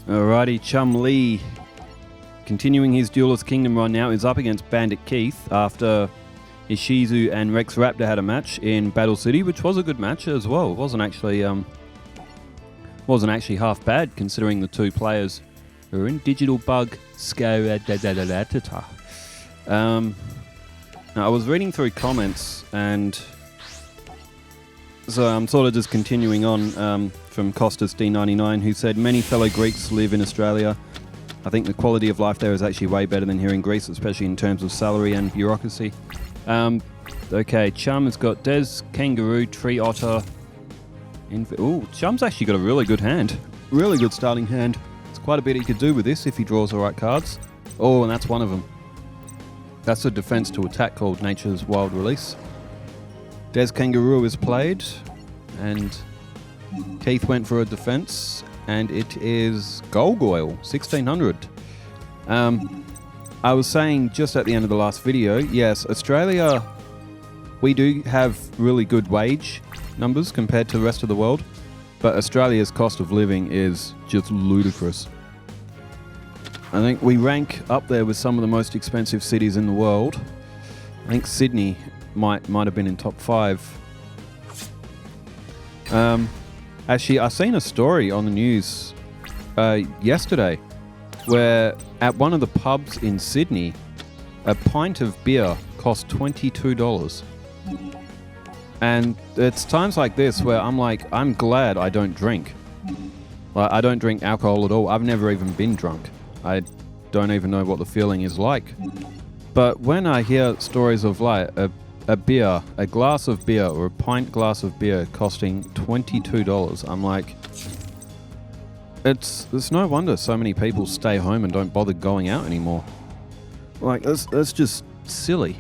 Alrighty, Chumley, continuing his Duelist Kingdom run now, is up against Bandit Keith after Ishizu and Rex Raptor had a match in Battle City, which was a good match as well. It wasn't actually half bad considering the two players who are in. Digital Bug I was reading through comments, and so I'm sort of just continuing on from Costas D99, who said, many fellow Greeks live in Australia. I think the quality of life there is actually way better than here in Greece, especially in terms of salary and bureaucracy. Okay, Chum has got Des, Kangaroo, Tree Otter. Ooh, Chum's actually got a really good hand. Really good starting hand. There's quite a bit he could do with this if he draws the right cards. Oh, and that's one of them. That's a defense to attack called Nature's Wild Release. Des Kangaroo is played, and Keith went for a defense, and it is Gargoyle, 1600. I was saying just at the end of the last video, yes, Australia, we do have really good wage numbers compared to the rest of the world, but Australia's cost of living is just ludicrous. I think we rank up there with some of the most expensive cities in the world. I think Sydney might have been in top 5. Actually, I seen a story on the news yesterday where at one of the pubs in Sydney, a pint of beer cost $22. And it's times like this where I'm like, I'm glad I don't drink. Like, I don't drink alcohol at all. I've never even been drunk. I don't even know what the feeling is like. But when I hear stories of like a beer, a glass of beer or a pint glass of beer costing $22, I'm like, it's no wonder so many people stay home and don't bother going out anymore. Like, that's just silly.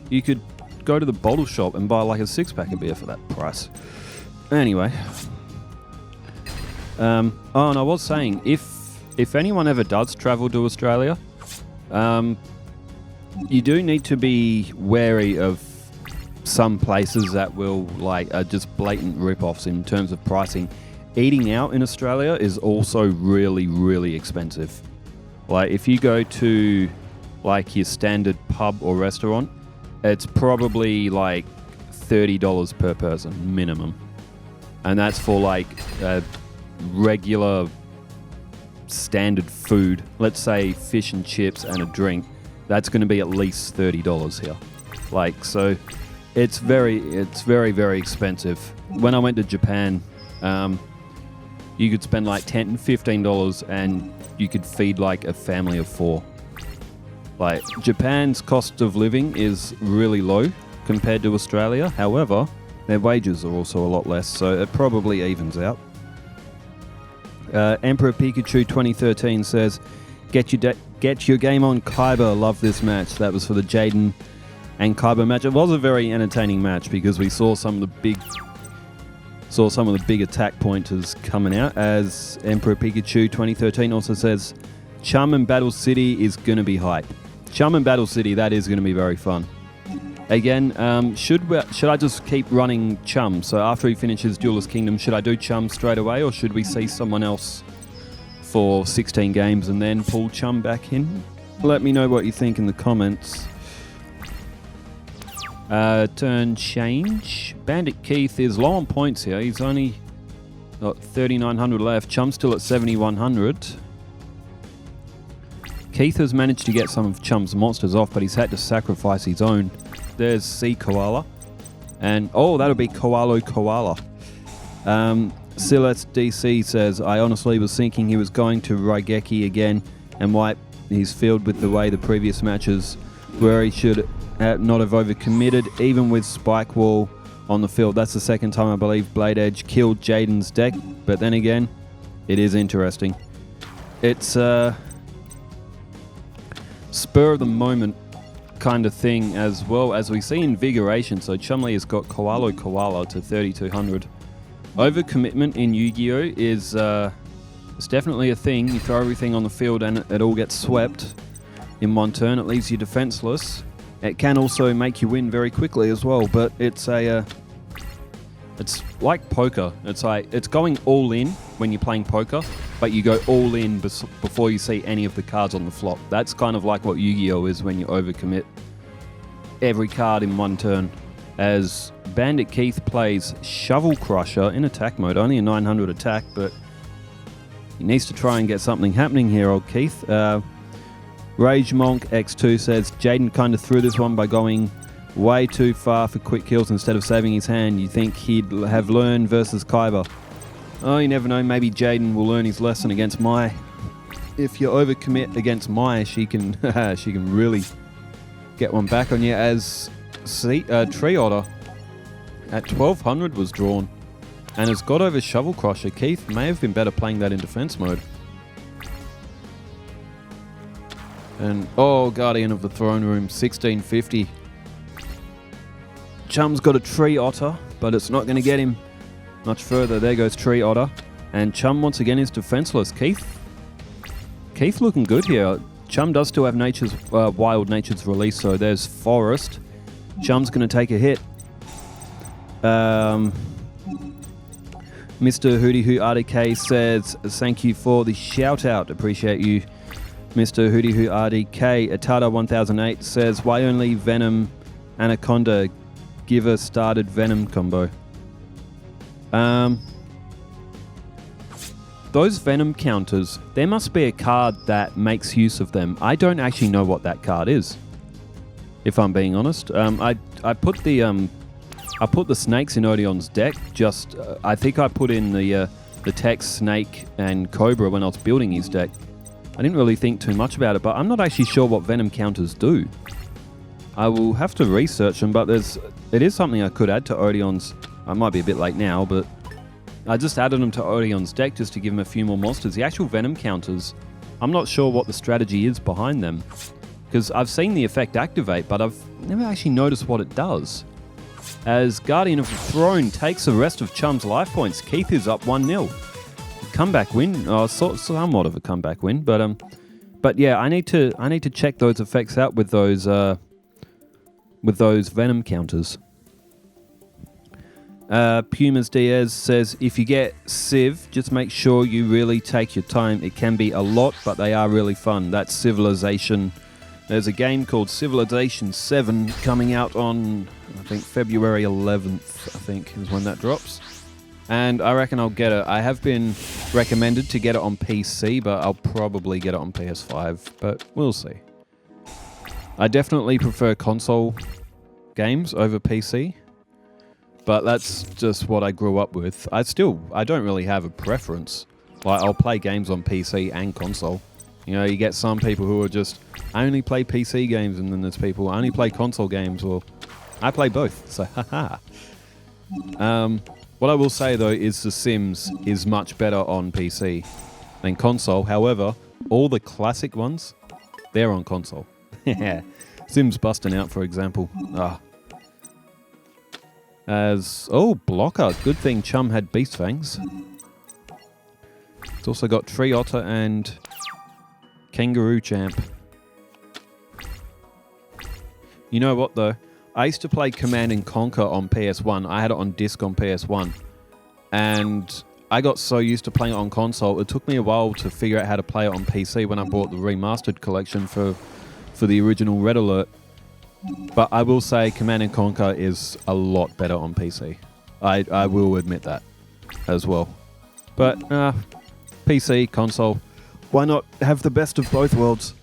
You could go to the bottle shop and buy like a 6-pack of beer for that price. Anyway. Oh, and I was saying, if anyone ever does travel to Australia, you do need to be wary of some places that will are just blatant rip-offs in terms of pricing. Eating out in Australia is also really, really expensive. Like, if you go to like your standard pub or restaurant, it's probably like $30 per person minimum, and that's for like regular standard food. Let's say fish and chips and a drink. That's going to be at least $30 here. Like, so it's very, very expensive. When I went to Japan, you could spend like $10 and $15 and you could feed like a family of 4. Like, Japan's cost of living is really low compared to Australia. However, their wages are also a lot less, so it probably evens out. Emperor Pikachu 2013 says, Get your game on, Kaiba. Love this match. That was for the Jaden and Kaiba match. It was a very entertaining match because we saw some of the big attack pointers coming out. As Emperor Pikachu 2013 also says, Chum and Battle City is going to be hype. Chum and Battle City, that is going to be very fun. Again, should I just keep running Chum? So after he finishes Duelist Kingdom, should I do Chum straight away, or should we see someone else for 16 games and then pull Chum back in? Let me know what you think in the comments. Turn change. Bandit Keith is low on points here. He's only got 3,900 left. Chum's still at 7,100. Keith has managed to get some of Chum's monsters off, but he's had to sacrifice his own. There's Sea Koala. And, oh, that'll be Koala. Celeste DC says, I honestly was thinking he was going to Raigeki again and wipe his field with the way the previous matches where he should not have overcommitted, even with Spike Wall on the field. That's the second time I believe Blade Edge killed Jaden's deck, but then again, it is interesting. It's spur of the moment kind of thing, as well as we see Invigoration. So Chumley has got Koala to 3,200. Overcommitment in Yu-Gi-Oh is it's definitely a thing. You throw everything on the field and it all gets swept in one turn. It leaves you defenseless. It can also make you win very quickly as well, but it's like poker. It's going all in when you're playing poker, but you go all in before you see any of the cards on the flop. That's kind of like what Yu-Gi-Oh is when you overcommit every card in one turn. As Bandit Keith plays Shovel Crusher in attack mode, only a 900 attack, but he needs to try and get something happening here, old Keith. Rage Monk X2 says, Jaden kind of threw this one by going way too far for quick kills instead of saving his hand. You think he'd have learned versus Kyber? Oh, you never know. Maybe Jaden will learn his lesson against Mai. If you overcommit against Mai, she can she can really get one back on you. As Tree Otter at 1200 was drawn and has got over Shovel Crusher. Keith may have been better playing that in defense mode. And Guardian of the Throne Room 1650. Chum's got a Tree Otter, but it's not going to get him much further. There goes Tree Otter. And Chum once again is defenseless. Keith looking good here. Chum does still have Wild Nature's Release, so there's Forest. Chum's going to take a hit. Mr. Hootie Hoo RDK says, thank you for the shout out. Appreciate you, Mr. Hootie Hoo RDK. Atada 1008 says, why only Venom Anaconda? Give a started Venom combo. Those Venom counters, there must be a card that makes use of them. I don't actually know what that card is, if I'm being honest. I put the snakes in Odeon's deck. I think I put in the Tex, Snake, and Cobra when I was building his deck. I didn't really think too much about it, but I'm not actually sure what Venom counters do. I will have to research them, but it is something I could add to Odeon's. I might be a bit late now, but I just added them to Odeon's deck just to give him a few more monsters. The actual Venom counters, I'm not sure what the strategy is behind them, because I've seen the effect activate, but I've never actually noticed what it does. As Guardian of the Throne takes the rest of Chum's life points, Keith is up 1-0. Comeback win, somewhat of a comeback win, but yeah, I need to check those effects out with those Venom counters. Pumas Diaz says, if you get Civ, just make sure you really take your time. It can be a lot, but they are really fun. That's Civilization. There's a game called Civilization 7 coming out on, I think, February 11th, I think, is when that drops. And I reckon I'll get it. I have been recommended to get it on PC, but I'll probably get it on PS5, but we'll see. I definitely prefer console games over PC, but that's just what I grew up with. I don't really have a preference. Like, I'll play games on PC and console. You know, you get some people who are just, I only play PC games, and then there's people who only play console games. Well, I play both, so haha. What I will say, though, is The Sims is much better on PC than console. However, all the classic ones, they're on console. Sims Busting Out, for example. Blocker. Good thing Chum had Beast Fangs. It's also got Tree Otter and Kangaroo Champ. You know what, though? I used to play Command & Conquer on PS1. I had it on disc on PS1. And I got so used to playing it on console, it took me a while to figure out how to play it on PC when I bought the remastered collection for the original Red Alert. But I will say Command & Conquer is a lot better on PC. I will admit that as well. But PC, console, why not have the best of both worlds?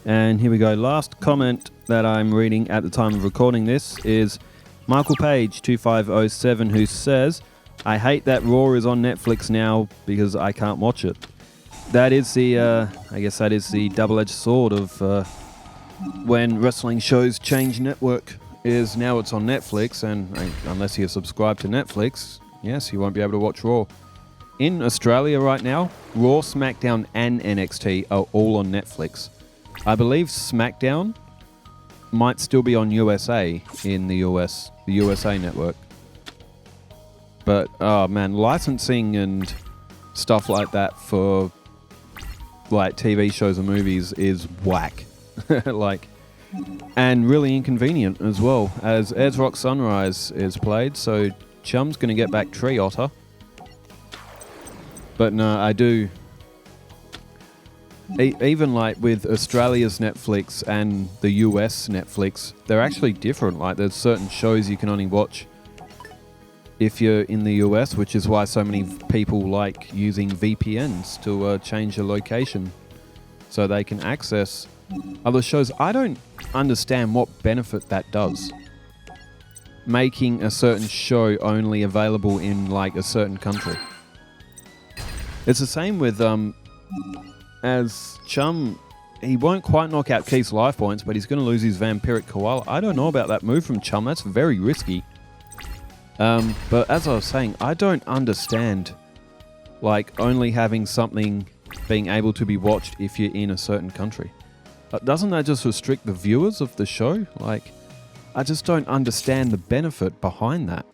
And here we go. Last comment that I'm reading at the time of recording this is Michael Page 2507, who says, I hate that Raw is on Netflix now because I can't watch it. That is the double-edged sword of when wrestling shows change network. Is now it's on Netflix, and unless you're subscribed to Netflix, yes, you won't be able to watch Raw. In Australia right now, Raw, SmackDown, and NXT are all on Netflix. I believe SmackDown might still be on USA in the US, the USA network. But, oh man, licensing and stuff like that for like TV shows and movies is whack. And really inconvenient as well, as Airs Rock Sunrise is played, so Chum's going to get back Tree Otter. But no, I do. Even like with Australia's Netflix and the US Netflix, they're actually different. Like there's certain shows you can only watch if you're in the US, which is why so many people like using VPNs to change your location so they can access other shows. I don't understand what benefit that does. Making a certain show only available in like a certain country. It's the same with as Chum, he won't quite knock out Keith's life points, but he's going to lose his Vampiric Koala. I don't know about that move from Chum. That's very risky. But as I was saying, I don't understand like only having something being able to be watched if you're in a certain country. Doesn't that just restrict the viewers of the show? Like, I just don't understand the benefit behind that.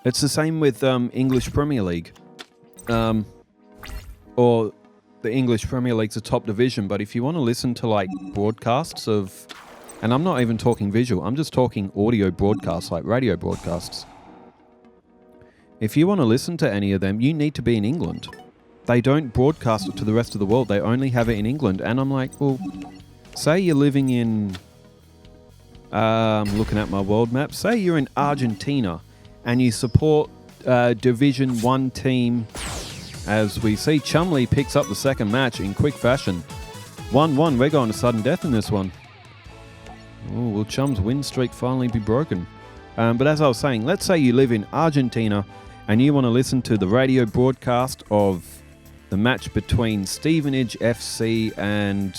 It's the same with English Premier League. Or the English Premier League's a top division, but if you want to listen to like broadcasts of, and I'm not even talking visual, I'm just talking audio broadcasts, like radio broadcasts. If you want to listen to any of them, you need to be in England. They don't broadcast it to the rest of the world. They only have it in England. And I'm like, well, say you're living in, looking at my world map, say you're in Argentina and you support Division 1 team. As we see, Chumley picks up the second match in quick fashion. 1-1, we're going to sudden death in this one. Oh, will Chum's win streak finally be broken? But as I was saying, let's say you live in Argentina and you want to listen to the radio broadcast of the match between Stevenage FC and...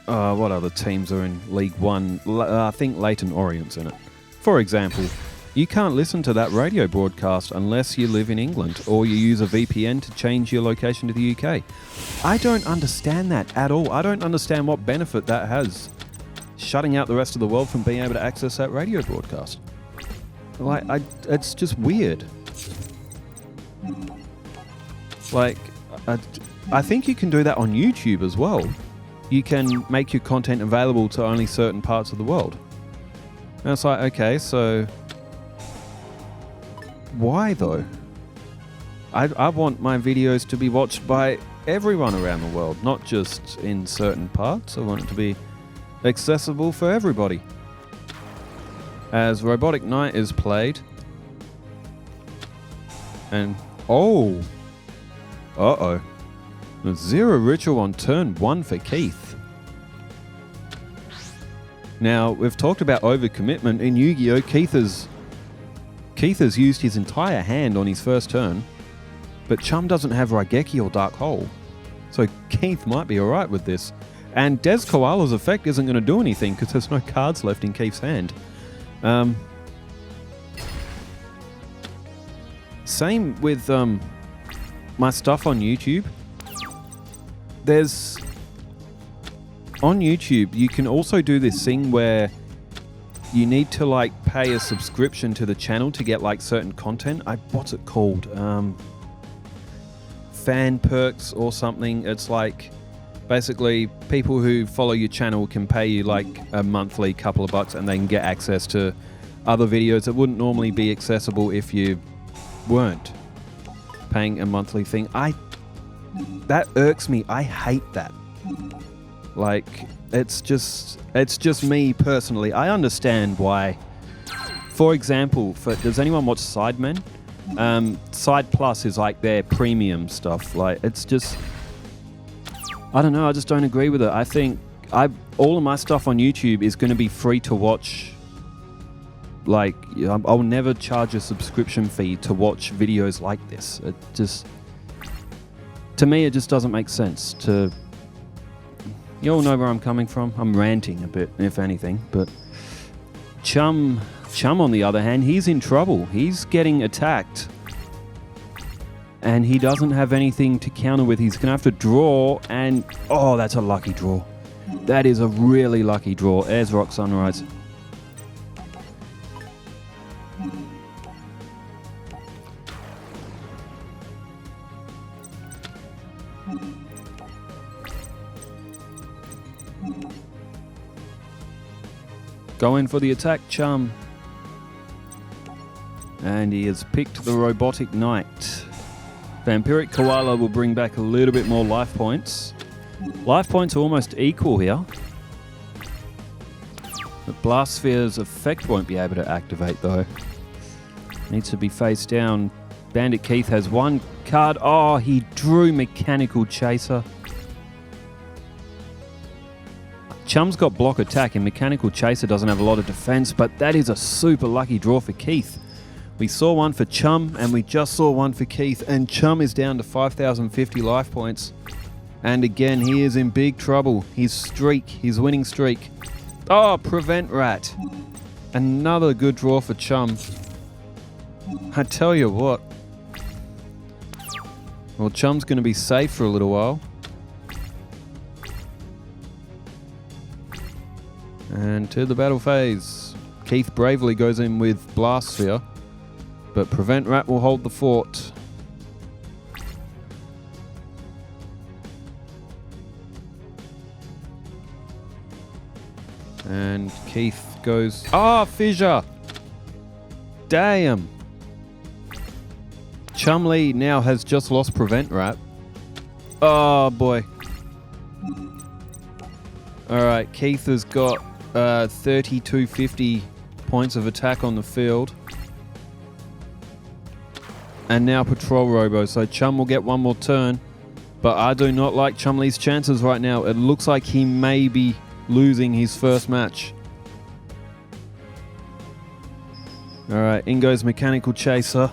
what other teams are in League One? I think Leyton Orient's in it. For example, you can't listen to that radio broadcast unless you live in England or you use a VPN to change your location to the UK. I don't understand that at all. I don't understand what benefit that has, shutting out the rest of the world from being able to access that radio broadcast. Like, it's just weird. Like, I think you can do that on YouTube as well. You can make your content available to only certain parts of the world. And it's like, okay, so why though? I want my videos to be watched by everyone around the world, not just in certain parts. I want it to be accessible for everybody. As Robotic Knight is played. And, oh. Uh-oh. Zero Ritual on turn 1 for Keith. Now, we've talked about overcommitment in Yu-Gi-Oh! Keith has used his entire hand on his first turn, but Chum doesn't have Raigeki or Dark Hole. So Keith might be alright with this. And Des Koala's effect isn't going to do anything because there's no cards left in Keith's hand. Same with my stuff on YouTube. On YouTube, you can also do this thing where you need to like pay a subscription to the channel to get like certain content. What's it called? Fan perks or something. It's like basically people who follow your channel can pay you like a monthly couple of bucks and they can get access to other videos that wouldn't normally be accessible if you weren't paying a monthly thing. That irks me. I hate that. Like, it's just me personally. I understand why. For example, does anyone watch Sidemen? Side Plus is like their premium stuff. Like, it's just, I don't know. I just don't agree with it. I think all of my stuff on YouTube is going to be free to watch. Like, I'll never charge a subscription fee to watch videos like this. It just, to me, it just doesn't make sense to. You all know where I'm coming from. I'm ranting a bit, if anything. But Chum, on the other hand, he's in trouble. He's getting attacked. And he doesn't have anything to counter with. He's going to have to draw. And, oh, that's a lucky draw. That is a really lucky draw. There's Rock Sunrise. Go in for the attack, Chum. And he has picked the Robotic Knight. Vampiric Koala will bring back a little bit more life points. Life points are almost equal here. The Blast Sphere's effect won't be able to activate though. Needs to be face down. Bandit Keith has one card. Oh, he drew Mechanical Chaser. Chum's got block attack and Mechanical Chaser doesn't have a lot of defense, but that is a super lucky draw for Keith. We saw one for Chum and we just saw one for Keith, and Chum is down to 5,050 life points. And again, he is in big trouble. His winning streak. Oh, Prevent Rat. Another good draw for Chum. I tell you what. Well, Chum's going to be safe for a little while. And to the battle phase. Keith bravely goes in with Blast Sphere, but Prevent Rat will hold the fort. And Keith goes... Ah, Fissure! Damn! Chumley now has just lost Prevent Rat. Oh, boy. Alright, Keith has got 3250 points of attack on the field. And now Patrol Robo, so Chum will get one more turn. But I do not like Chumley's chances right now. It looks like he may be losing his first match. Alright, in goes Mechanical Chaser.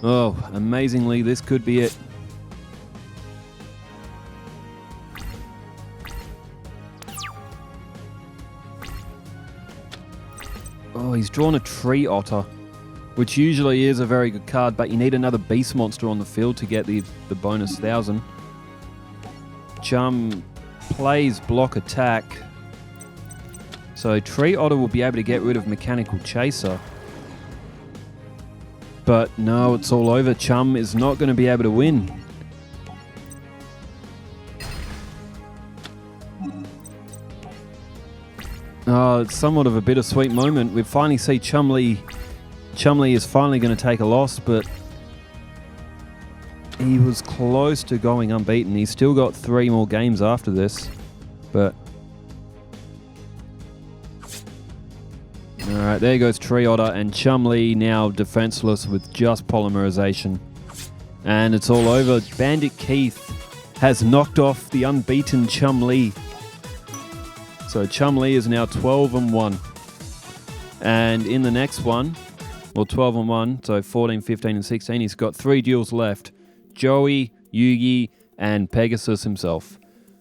Oh, amazingly, this could be it. Oh, he's drawn a Tree Otter, which usually is a very good card, but you need another Beast Monster on the field to get the bonus 1,000. Chum plays Block Attack. So Tree Otter will be able to get rid of Mechanical Chaser. But no, it's all over. Chum is not going to be able to win. Oh, it's somewhat of a bittersweet moment. We finally see Chumley. Chumley is finally going to take a loss, but he was close to going unbeaten. He's still got 3 more games after this, but... Alright, there goes Tree Otter, and Chumley now defenseless with just Polymerization. And it's all over. Bandit Keith has knocked off the unbeaten Chumley. So Chumley is now 12-1. And in the next one, well, 12-1, so 14, 15, and 16, he's got 3 duels left. Joey, Yugi, and Pegasus himself.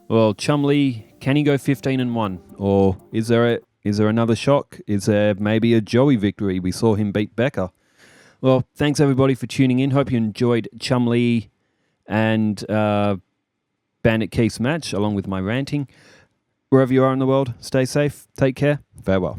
Well, Chumley, can he go 15-1? Or is there another shock? Is there maybe a Joey victory? We saw him beat Becca. Well, thanks everybody for tuning in. Hope you enjoyed Chumley and Bandit Keith's match, along with my ranting. Wherever you are in the world, stay safe, take care, farewell.